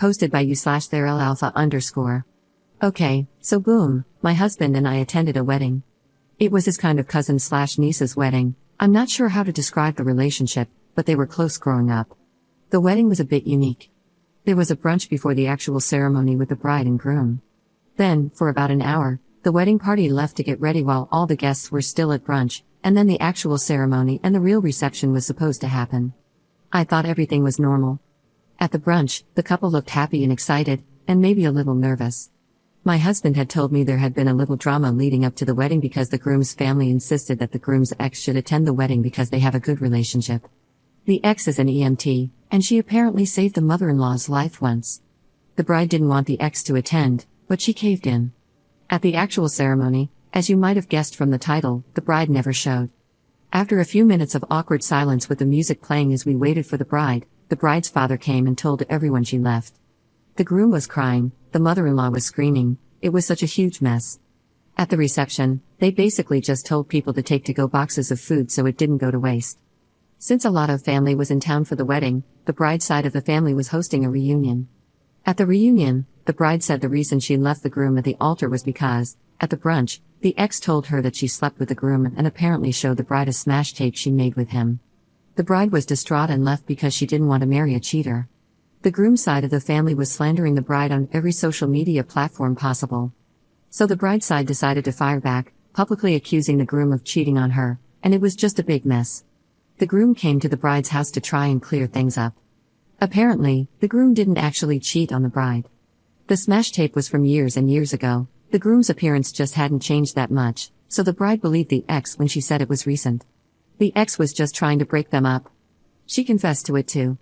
Posted by you/therelalpha_. Okay, so boom, my husband and I attended a wedding. It was his kind of cousin/niece's wedding. I'm not sure how to describe the relationship, but they were close growing up. The wedding was a bit unique. There was a brunch before the actual ceremony with the bride and groom. Then, for about an hour, the wedding party left to get ready while all the guests were still at brunch, and then the actual ceremony and the real reception was supposed to happen. I thought everything was normal. At the brunch, the couple looked happy and excited, and maybe a little nervous. My husband had told me there had been a little drama leading up to the wedding because the groom's family insisted that the groom's ex should attend the wedding because they have a good relationship. The ex is an EMT, and she apparently saved the mother-in-law's life once. The bride didn't want the ex to attend, but she caved in. At the actual ceremony, as you might have guessed from the title, the bride never showed. After a few minutes of awkward silence with the music playing as we waited for the bride's father came and told everyone she left. The groom was crying, the mother-in-law was screaming, it was such a huge mess. At the reception, they basically just told people to take to-go boxes of food so it didn't go to waste. Since a lot of family was in town for the wedding, the bride's side of the family was hosting a reunion. At the reunion, the bride said the reason she left the groom at the altar was because, at the brunch, the ex told her that she slept with the groom and apparently showed the bride a smash tape she made with him. The bride was distraught and left because she didn't want to marry a cheater. The groom's side of the family was slandering the bride on every social media platform possible. So the bride's side decided to fire back, publicly accusing the groom of cheating on her, and it was just a big mess. The groom came to the bride's house to try and clear things up. Apparently, the groom didn't actually cheat on the bride. The smash tape was from years and years ago, the groom's appearance just hadn't changed that much, so the bride believed the ex when she said it was recent. The ex was just trying to break them up. She confessed to it too.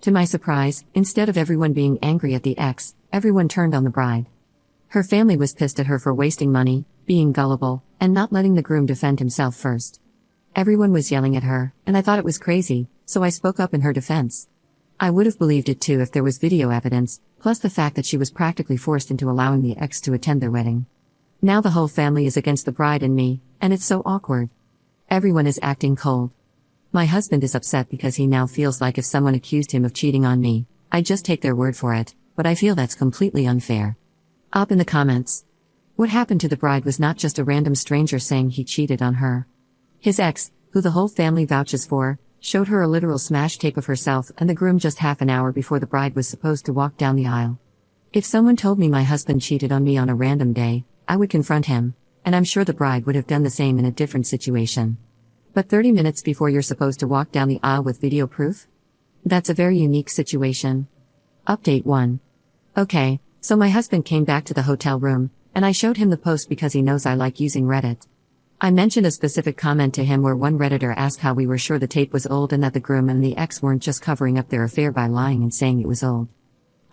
To my surprise, instead of everyone being angry at the ex, everyone turned on the bride. Her family was pissed at her for wasting money, being gullible, and not letting the groom defend himself first. Everyone was yelling at her, and I thought it was crazy, so I spoke up in her defense. I would have believed it too if there was video evidence, plus the fact that she was practically forced into allowing the ex to attend their wedding. Now the whole family is against the bride and me, and it's so awkward. Everyone is acting cold. My husband is upset because he now feels like if someone accused him of cheating on me, I'd just take their word for it, but I feel that's completely unfair. Up in the comments. What happened to the bride was not just a random stranger saying he cheated on her. His ex, who the whole family vouches for, showed her a literal smash tape of herself and the groom just half an hour before the bride was supposed to walk down the aisle. If someone told me my husband cheated on me on a random day, I would confront him, and I'm sure the bride would have done the same in a different situation. But 30 minutes before you're supposed to walk down the aisle with video proof? That's a very unique situation. Update 1. Okay, so my husband came back to the hotel room, and I showed him the post because he knows I like using Reddit. I mentioned a specific comment to him where one Redditor asked how we were sure the tape was old and that the groom and the ex weren't just covering up their affair by lying and saying it was old.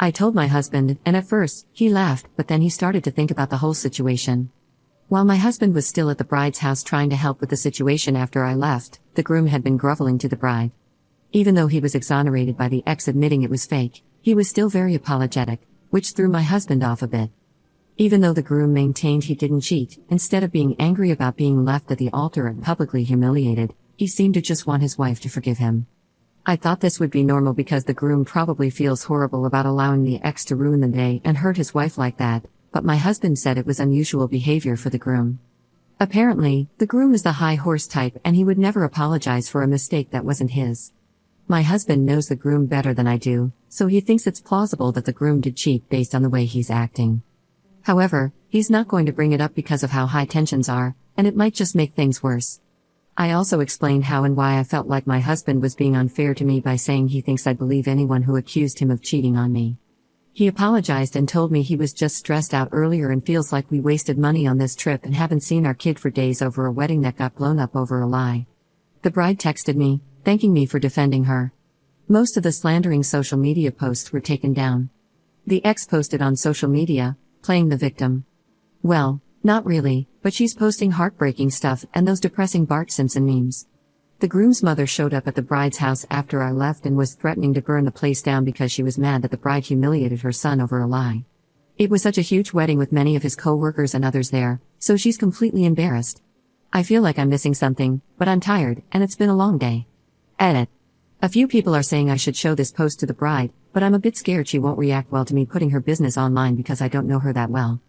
I told my husband, and at first, he laughed, but then he started to think about the whole situation. While my husband was still at the bride's house trying to help with the situation after I left, the groom had been groveling to the bride. Even though he was exonerated by the ex admitting it was fake, he was still very apologetic, which threw my husband off a bit. Even though the groom maintained he didn't cheat, instead of being angry about being left at the altar and publicly humiliated, he seemed to just want his wife to forgive him. I thought this would be normal because the groom probably feels horrible about allowing the ex to ruin the day and hurt his wife like that, but my husband said it was unusual behavior for the groom. Apparently, the groom is the high horse type and he would never apologize for a mistake that wasn't his. My husband knows the groom better than I do, so he thinks it's plausible that the groom did cheat based on the way he's acting. However, he's not going to bring it up because of how high tensions are, and it might just make things worse. I also explained how and why I felt like my husband was being unfair to me by saying he thinks I'd believe anyone who accused him of cheating on me. He apologized and told me he was just stressed out earlier and feels like we wasted money on this trip and haven't seen our kid for days over a wedding that got blown up over a lie. The bride texted me, thanking me for defending her. Most of the slandering social media posts were taken down. The ex posted on social media, playing the victim. Well, not really, but she's posting heartbreaking stuff and those depressing Bart Simpson memes. The groom's mother showed up at the bride's house after I left and was threatening to burn the place down because she was mad that the bride humiliated her son over a lie. It was such a huge wedding with many of his co-workers and others there, so she's completely embarrassed. I feel like I'm missing something, but I'm tired, and it's been a long day. Edit. A few people are saying I should show this post to the bride, but I'm a bit scared she won't react well to me putting her business online because I don't know her that well.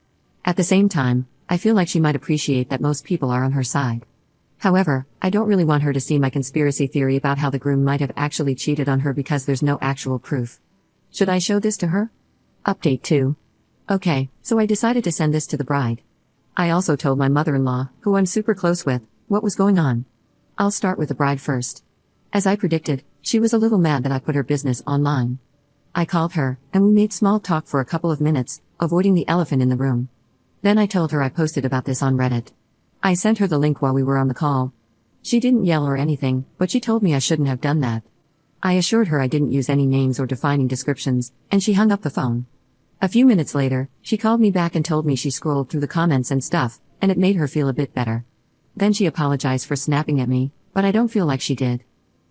At the same time, I feel like she might appreciate that most people are on her side. However, I don't really want her to see my conspiracy theory about how the groom might have actually cheated on her because there's no actual proof. Should I show this to her? Update 2. Okay, so I decided to send this to the bride. I also told my mother-in-law, who I'm super close with, what was going on. I'll start with the bride first. As I predicted, she was a little mad that I put her business online. I called her, and we made small talk for a couple of minutes, avoiding the elephant in the room. Then I told her I posted about this on Reddit. I sent her the link while we were on the call. She didn't yell or anything, but she told me I shouldn't have done that. I assured her I didn't use any names or defining descriptions, and she hung up the phone. A few minutes later, she called me back and told me she scrolled through the comments and stuff, and it made her feel a bit better. Then she apologized for snapping at me, but I don't feel like she did.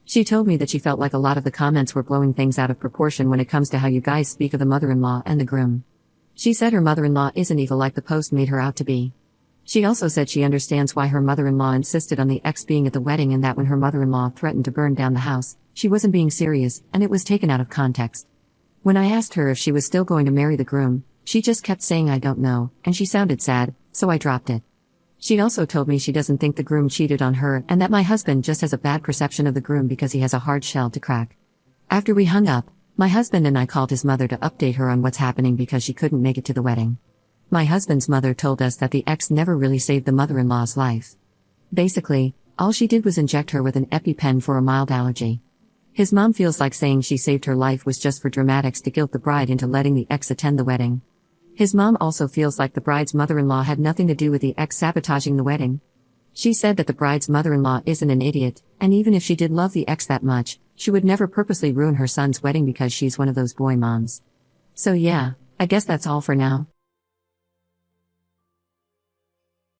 She told me that she felt like a lot of the comments were blowing things out of proportion when it comes to how you guys speak of the mother-in-law and the groom. She said her mother-in-law isn't evil like the post made her out to be. She also said she understands why her mother-in-law insisted on the ex being at the wedding and that when her mother-in-law threatened to burn down the house, she wasn't being serious and it was taken out of context. When I asked her if she was still going to marry the groom, she just kept saying I don't know, and she sounded sad, so I dropped it. She also told me she doesn't think the groom cheated on her and that my husband just has a bad perception of the groom because he has a hard shell to crack. After we hung up, my husband and I called his mother to update her on what's happening because she couldn't make it to the wedding. My husband's mother told us that the ex never really saved the mother-in-law's life. Basically, all she did was inject her with an EpiPen for a mild allergy. His mom feels like saying she saved her life was just for dramatics to guilt the bride into letting the ex attend the wedding. His mom also feels like the bride's mother-in-law had nothing to do with the ex sabotaging the wedding. She said that the bride's mother-in-law isn't an idiot, and even if she did love the ex that much, she would never purposely ruin her son's wedding because she's one of those boy moms. So yeah, I guess that's all for now.